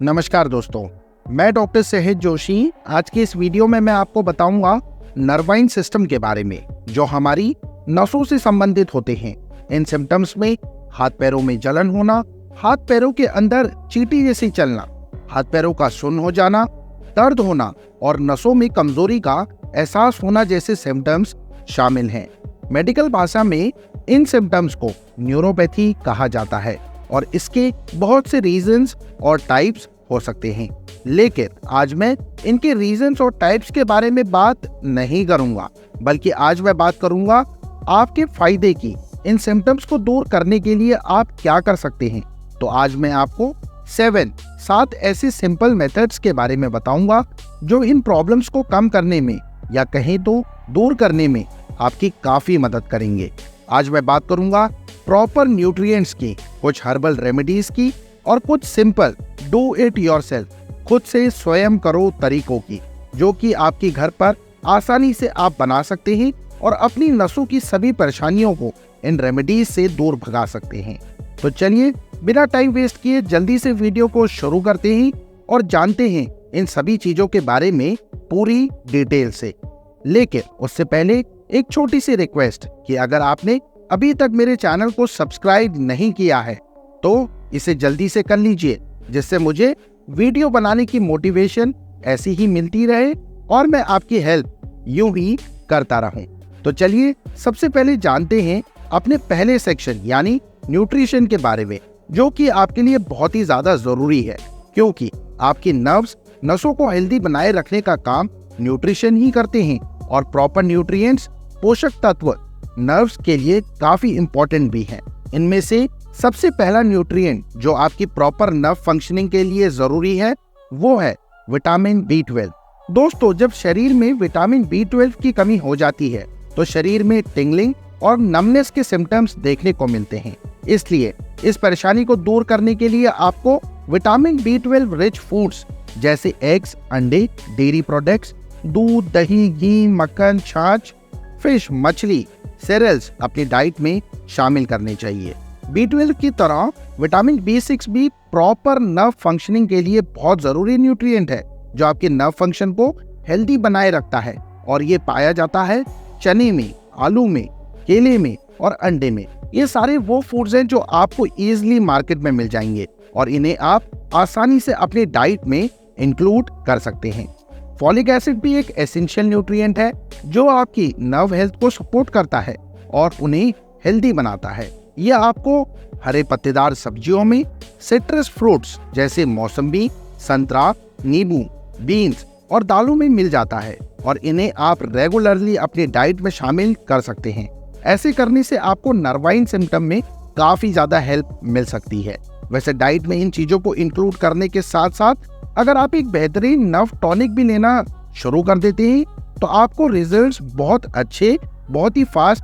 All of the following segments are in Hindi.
नमस्कार दोस्तों, मैं डॉक्टर सहज जोशी। आज की इस वीडियो में मैं आपको बताऊंगा नर्वाइन सिस्टम के बारे में, जो हमारी नसों से संबंधित होते हैं। इन सिम्टम्स में हाथ पैरों में जलन होना, हाथ पैरों के अंदर चींटी जैसी चलना, हाथ पैरों का सुन्न हो जाना, दर्द होना और नसों में कमजोरी का एहसास होना जैसे सिम्टम्स शामिल हैं। मेडिकल भाषा में इन सिम्टम्स को न्यूरोपैथी कहा जाता है और इसके बहुत से रीजंस और टाइप्स हो सकते हैं, लेकिन आज मैं इनके रीजंस और टाइप्स के बारे में बात नहीं करूंगा, बल्कि आज मैं बात करूंगा आपके फायदे की। इन सिम्टम्स को दूर करने के लिए आप क्या कर सकते हैं। तो आज मैं आपको 7 ऐसे सिंपल मेथड्स के बारे में बताऊंगा जो इन प्रॉब्लम्स को कम करने में या कहें तो दूर करने में आपकी काफी मदद करेंगे। आज मैं बात करूंगा प्रॉपर न्यूट्रिएंट्स की, कुछ हर्बल रेमेडीज की और कुछ सिंपल डू इट योरसेल्फ, खुद से स्वयं करो तरीकों की, जो कि आपके घर पर आसानी से आप बना सकते हैं और अपनी नसों की सभी परेशानियों को इन रेमेडीज से दूर भगा सकते हैं। तो चलिए बिना टाइम वेस्ट किए जल्दी से वीडियो को शुरू करते हैं और जानते हैं इन सभी चीजों के बारे में पूरी डिटेल से। लेकिन उससे पहले एक छोटी सी रिक्वेस्ट कि अगर आपने अभी तक मेरे चैनल को सब्सक्राइब नहीं किया है तो इसे जल्दी से कर लीजिए, जिससे मुझे वीडियो बनाने की मोटिवेशन ऐसी ही मिलती रहे और मैं आपकी हेल्प यूं ही करता रहूं। तो चलिए सबसे पहले जानते हैं अपने पहले सेक्शन यानी न्यूट्रिशन के बारे में, जो कि आपके लिए बहुत ही ज्यादा जरूरी है, क्योंकि आपकी नसों को हेल्दी बनाए रखने का काम न्यूट्रिशन ही करते हैं और प्रॉपर न्यूट्रिएंट्स, पोषक तत्व नर्व्स के लिए काफी इंपॉर्टेंट भी हैं। इनमें से सबसे पहला न्यूट्रिएंट जो आपकी प्रॉपर नर्व फंक्शनिंग के लिए जरूरी है वो है विटामिन B12। दोस्तों, जब शरीर में विटामिन B12 की कमी हो जाती है तो शरीर में टिंगलिंग और नमनेस के सिम्टम्स देखने को मिलते हैं। इसलिए इस परेशानी को दूर करने के लिए आपको विटामिन B12 रिच फूड्स जैसे एग्स, अंडे, डेयरी प्रोडक्ट्स, दूध, दही, घी, मक्खन, छाछ, फिश, मछली, सेरेल्स अपनी डाइट में शामिल करने चाहिए। B12 की तरह विटामिन B6 भी प्रॉपर नर्व फंक्शनिंग के लिए बहुत जरूरी न्यूट्रिएंट है, जो आपके नर्व फंक्शन को हेल्दी बनाए रखता है और ये पाया जाता है चने में, आलू में, केले में और अंडे में। ये सारे वो फूड्स हैं जो आपको इजीली मार्केट में मिल जाएंगे और इन्हें आप आसानी से अपनी डाइट में इंक्लूड कर सकते हैं। फॉलिक एसिड भी एक एसेंशियल न्यूट्रिएंट है जो आपकी नर्व हेल्थ को सपोर्ट करता है और उन्हें हेल्दी बनाता है। यह आपको हरे पत्तेदार सब्जियों में, सिट्रस फ्रूट्स जैसे मौसम्बी, संतरा, नींबू, बीन्स और दालों में मिल जाता है और इन्हें आप रेगुलरली अपनी डाइट में शामिल कर सकते हैं। ऐसे करने से आपको नर्वाइन सिम्टम में काफी ज्यादा हेल्प मिल सकती है। वैसे डाइट में इन चीजों को इंक्लूड करने के साथ साथ अगर आप एक बेहतरीन नर्व टॉनिक भी लेना शुरू कर देते हैं तो आपको रिजल्ट्स बहुत अच्छे, बहुत ही फास्ट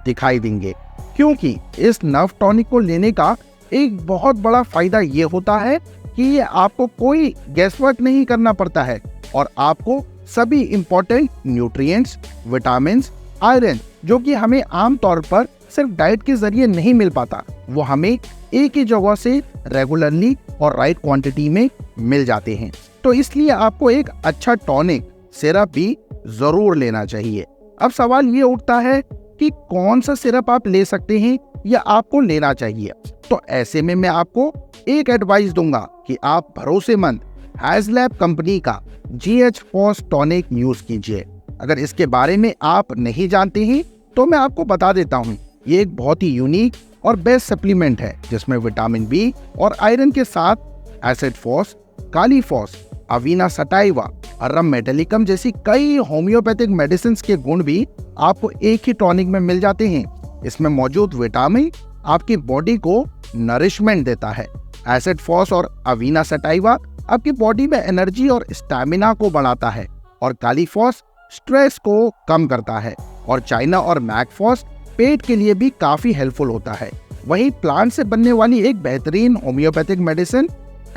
दिखाई देंगे, क्योंकि इस नर्व टॉनिक को लेने का एक बहुत बड़ा फायदा ये होता है कि ये आपको कोई गैसवर्क नहीं करना पड़ता है और आपको सभी इंपॉर्टेंट न्यूट्रिएंट्स, विटामिन्स, आयरन, जो कि हमें आमतौर पर सिर्फ डाइट के जरिए नहीं मिल पाता, वो हमें एक ही जगह से रेगुलरली और राइट क्वांटिटी में मिल जाते हैं। तो इसलिए आपको एक अच्छा टॉनिक सिरप भी जरूर लेना चाहिए। अब सवाल ये उठता है कि कौन सा सिरप आप ले सकते हैं या आपको लेना चाहिए। तो ऐसे में मैं आपको एक एडवाइस दूंगा कि आप भरोसेमंद हैजलैब कंपनी का GH-FOS टॉनिक यूज कीजिए। अगर इसके बारे में आप नहीं जानते हैं तो मैं आपको बता देता हूँ। ये एक बहुत ही यूनिक और बेस्ट सप्लीमेंट है जिसमें विटामिन B और आयरन के साथ acid phos, kali phos, अवीना sativa, अरम metallicum जैसी कई होम्योपैथिक मेडिसिन के गुण भी आपको एक ही टॉनिक में मिल जाते हैं। इसमें मौजूद विटामिन आपकी बॉडी को नरिशमेंट देता है। एसिड फॉस और अवीना सटाइवा आपकी बॉडी में एनर्जी और स्टैमिना को बढ़ाता है और काली फॉस स्ट्रेस को कम करता है और चाइना और मैकफॉस पेट के लिए भी काफी हेल्पफुल होता है। वहीं प्लांट से बनने वाली एक बेहतरीन homeopathic medicine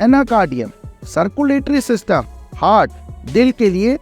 Anacardium circulatory system, heart, दिल के लिए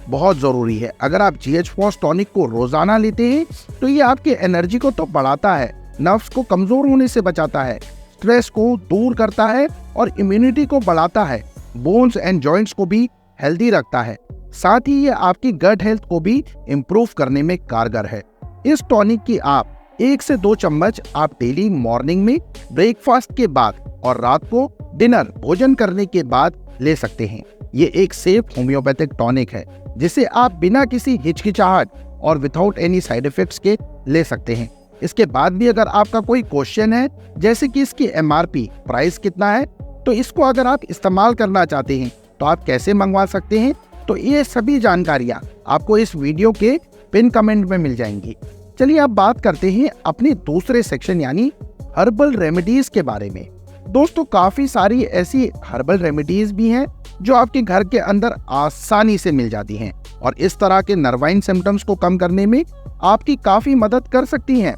बहुत जरूरी है। अगर आप GH-FOS टॉनिक को रोजाना लेते हैं तो ये आपकी एनर्जी को तो बढ़ाता है, नर्व्स को कमजोर होने से बचाता है, स्ट्रेस को दूर करता है और इम्यूनिटी को बढ़ाता है बोन्स एंड जॉइंट्स को भी हेल्दी रखता है। साथ ही ये आपकी गट हेल्थ को भी इम्प्रूव करने में कारगर है। इस टॉनिक की आप 1 से 2 चम्मच आप डेली मॉर्निंग में ब्रेकफास्ट के बाद और रात को डिनर भोजन करने के बाद ले सकते हैं। ये एक सेफ होम्योपैथिक टॉनिक है जिसे आप बिना किसी हिचकिचाहट और विदाउट एनी साइड इफेक्ट्स के ले सकते हैं। इसके बाद भी अगर आपका कोई क्वेश्चन है, जैसे कि इसकी MRP प्राइस कितना है, तो इसको अगर आप इस्तेमाल करना चाहते हैं तो आप कैसे मंगवा सकते हैं, तो ये सभी जानकारियां आपको इस वीडियो के पिन कमेंट में मिल जाएंगी। चलिए अब बात करते हैं अपने दूसरे सेक्शन यानी हर्बल रेमेडीज के बारे में। दोस्तों, काफी सारी ऐसी हर्बल रेमेडीज भी हैं जो आपके घर के अंदर आसानी से मिल जाती हैं और इस तरह के नर्वाइन सिम्टम्स को कम करने में आपकी काफी मदद कर सकती हैं।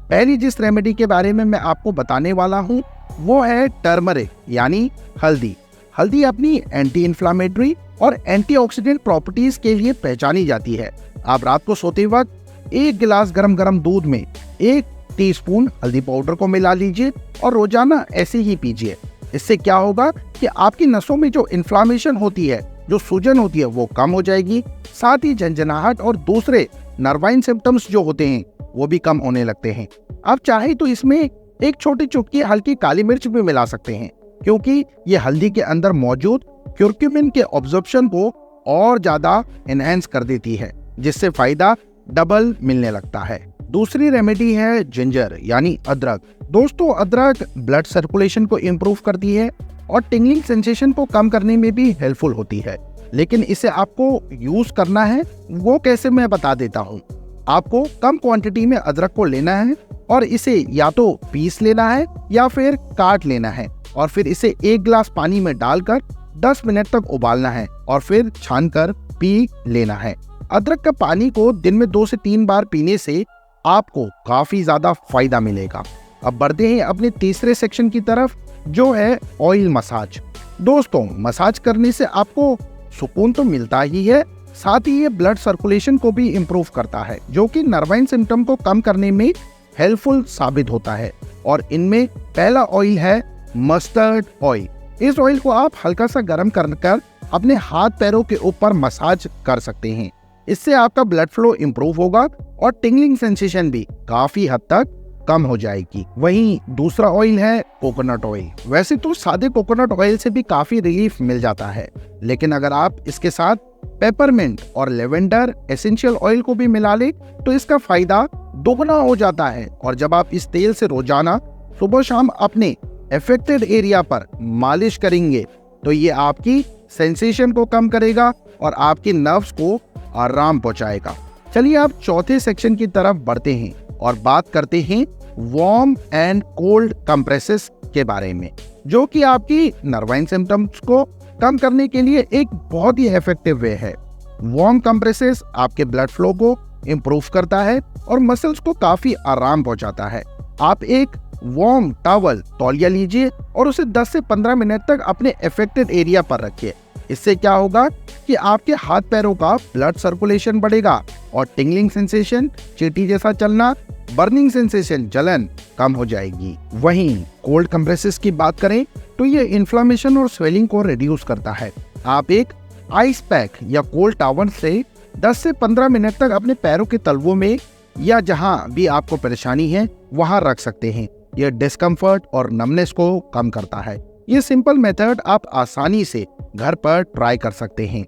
पहली जिस रेमेडी के बारे में मैं आपको बताने वाला हूँ वो है टर्मरिक यानी हल्दी। हल्दी अपनी एंटी इन्फ्लामेटरी और एंटीऑक्सीडेंट प्रॉपर्टीज के लिए पहचानी जाती है। आप रात को सोते वक्त 1 गिलास गरम दूध में 1 टीस्पून हल्दी पाउडर को मिला लीजिए और रोजाना ऐसे ही पीजिए। इससे क्या होगा कि आपकी नसों में जो इन्फ्लामेशन होती है, जो सूजन होती है, वो कम हो जाएगी। साथ ही झंझनाहट और दूसरे नर्वाइन सिम्टम्स जो होते हैं वो भी कम होने लगते हैं। आप चाहे तो इसमें एक छोटी चुटकी हल्की काली मिर्च भी मिला सकते हैं, क्योंकि ये हल्दी के अंदर मौजूद क्यूरक्यूमिन के ऑब्जॉर्प्शन को और ज्यादा एनहेंस कर देती है, जिससे फायदा डबल मिलने लगता है। दूसरी रेमेडी है जिंजर यानी अदरक। दोस्तों, अदरक ब्लड सर्कुलेशन को इम्प्रूव करती है और टिंगलिंग सेंसेशन को कम करने में भी हेल्पफुल होती है। लेकिन इसे आपको यूज करना है वो कैसे, मैं बता देता हूँ। आपको कम क्वांटिटी में अदरक को लेना है और इसे या तो पीस लेना है या फिर काट लेना है और फिर इसे 1 गिलास पानी में डालकर 10 मिनट तक उबालना है और फिर छानकर पी लेना है। अदरक का पानी को दिन में 2 से 3 बार पीने से आपको काफी ज्यादा फायदा मिलेगा। अब बढ़ते हैं अपने तीसरे सेक्शन की तरफ, जो है ऑयल मसाज। दोस्तों, मसाज करने से आपको सुकून तो मिलता ही है, साथ ही ये ब्लड सर्कुलेशन को भी इम्प्रूव करता है, जो कि नर्वाइन सिम्टम को कम करने में हेल्पफुल साबित होता है। और इनमें पहला ऑयल है मस्टर्ड ऑयल। इस ऑयल को आप हल्का सा गर्म कर अपने हाथ पैरों के ऊपर मसाज कर सकते हैं। इससे आपका ब्लड फ्लो इम्प्रूव होगा और टिंगलिंग सेंसेशन भी काफी हद तक कम हो जाएगी। वहीं दूसरा ऑयल है कोकोनट ऑयल। वैसे तो सादे कोकोनट ऑयल से भी काफी रिलीफ मिल जाता है, लेकिन अगर आप इसके साथ पेपरमिंट और लेवेंडर एसेंशियल ऑयल को भी मिला ले तो इसका फायदा दोगुना हो जाता है। और जब आप इस तेल से रोजाना सुबह शाम अपने अफेक्टेड एरिया पर मालिश करेंगे तो ये आपकी सेंसेशन को कम करेगा और आपके नर्व्स को आराम पहुंचाएगा। चलिए आप चौथे सेक्शन की तरफ बढ़ते हैं और बात करते हैं वार्म एंड कोल्ड कंप्रेसेस के बारे में, जो कि आपकी नर्वाइन सिम्टम्स को कम करने के लिए एक बहुत ही इफेक्टिव वे है। वार्म कंप्रेसेस आपके ब्लड फ्लो को इम्प्रूव करता है और मसल्स को काफी आराम पहुंचाता है। आप एक वार्म टॉवल तौलिया लीजिए और उसे 10 से 15 मिनट तक अपने अफेक्टेड एरिया पर रखिए। इससे क्या होगा कि आपके हाथ पैरों का ब्लड सर्कुलेशन बढ़ेगा और टिंगलिंग सेंसेशन, चींटी जैसा चलना, बर्निंग सेंसेशन, जलन कम हो जाएगी। वहीं कोल्ड कंप्रेसेस की बात करें तो ये इन्फ्लामेशन और स्वेलिंग को रिड्यूस करता है। आप एक आइस पैक या कोल्ड टॉवल से 10 से 15 मिनट तक अपने पैरों के तलवों में या जहां भी आपको परेशानी है वहां रख सकते हैं। यह डिस्कम्फर्ट और नमनेस को कम करता है। ये सिंपल मेथड आप आसानी से घर पर ट्राई कर सकते हैं।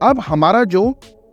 अब हमारा जो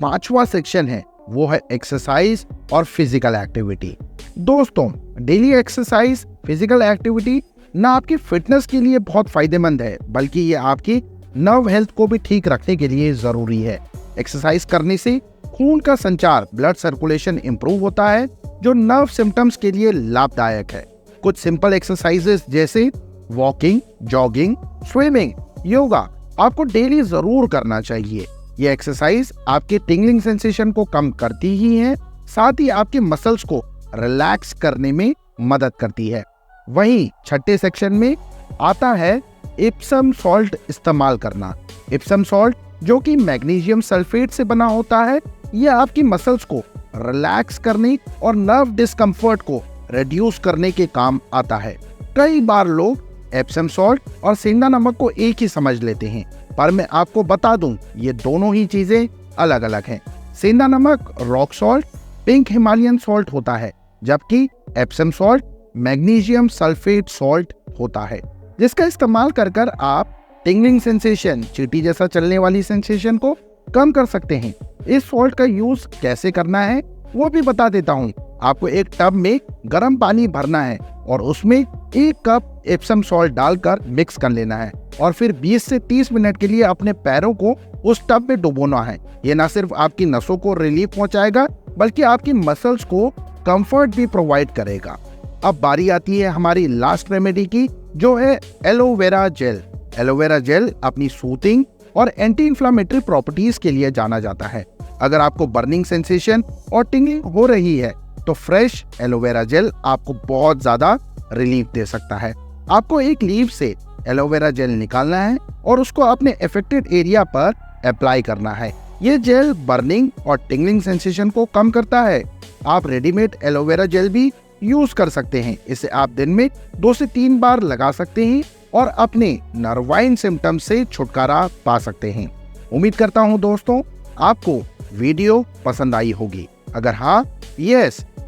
5वां सेक्शन है वो है एक्सरसाइज और फिजिकल एक्टिविटी। दोस्तों, डेली एक्सरसाइज, फिजिकल एक्टिविटी न आपकी फिटनेस के लिए बहुत फायदेमंद है, बल्कि ये आपकी नर्व हेल्थ को भी ठीक रखने के लिए जरूरी है। एक्सरसाइज करने से खून का संचार, ब्लड सर्कुलेशन इंप्रूव होता है, जो नर्व सिम्टम्स के लिए लाभदायक है। कुछ सिंपल एक्सरसाइजेस जैसे वॉकिंग, जॉगिंग, स्विमिंग, योगा आपको डेली जरूर करना चाहिए। ये एक्सरसाइज आपके टिंगलिंग सेंसेशन को कम करती ही है, साथ ही आपके मसल्स को रिलैक्स करने में मदद करती है। वहीं छठे सेक्शन में आता है इप्सम सॉल्ट इस्तेमाल करना। इप्सम सॉल्ट, जो कि मैग्नीशियम सल्फेट से बना होता है, यह आपकी मसल्स को रिलैक्स करने और नर्व डिस्कम्फर्ट को रिड्यूस करने के काम आता है। कई बार लोग एप्सम सॉल्ट और सेंधा नमक को एक ही समझ लेते हैं, पर मैं आपको बता दूं ये दोनों ही चीजें अलग अलग हैं। सेंधा नमक rock salt pink Himalayan salt होता है, जबकि Epsom salt magnesium sulphate salt होता है, जिसका इस्तेमाल कर कर आप टिंगलिंग सेंसेशन, चींटी जैसा चलने वाली सेंसेशन को कम कर सकते हैं। इस सॉल्ट का यूज कैसे करना है वो भी बता देता हूँ। आपको एक टब में गर्म पानी भरना है और उसमें 1 कप एप्सम सॉल्ट डालकर मिक्स कर लेना है और फिर 20 से 30 मिनट के लिए अपने पैरों को उस टब में डुबोना है। ये न सिर्फ आपकी नसों को रिलीफ पहुंचाएगा बल्कि आपकी मसल्स को कंफर्ट भी प्रोवाइड करेगा। अब बारी आती है हमारी लास्ट रेमेडी की, जो है एलोवेरा जेल। एलोवेरा जेल अपनी सूथिंग और एंटी इंफ्लेमेटरी प्रॉपर्टीज के लिए जाना जाता है। अगर आपको बर्निंग सेंसेशन और टिंगलिंग हो रही है तो फ्रेश एलोवेरा जेल आपको बहुत ज्यादा रिलीफ दे सकता है। आपको एक लीफ से एलोवेरा जेल निकालना है और उसको अपने अफेक्टेड एरिया पर अप्लाई करना है। ये जेल बर्निंग और टिंगलिंग सेंसेशन को कम करता है। आप रेडीमेड एलोवेरा जेल भी यूज कर सकते हैं। इसे आप दिन में 2 से 3 बार लगा सकते हैं और अपने नर्वाइन सिम्टम से छुटकारा पा सकते हैं। उम्मीद करता हूं दोस्तों आपको वीडियो पसंद आई होगी। अगर हाँ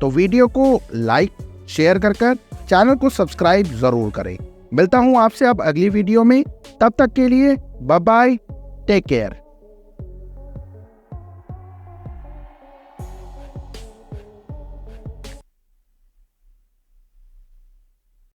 तो वीडियो को लाइक शेयर कर चैनल को सब्सक्राइब जरूर करें। मिलता हूं आपसे अब अगली वीडियो में, तब तक के लिए बाय बाय, टेक केयर।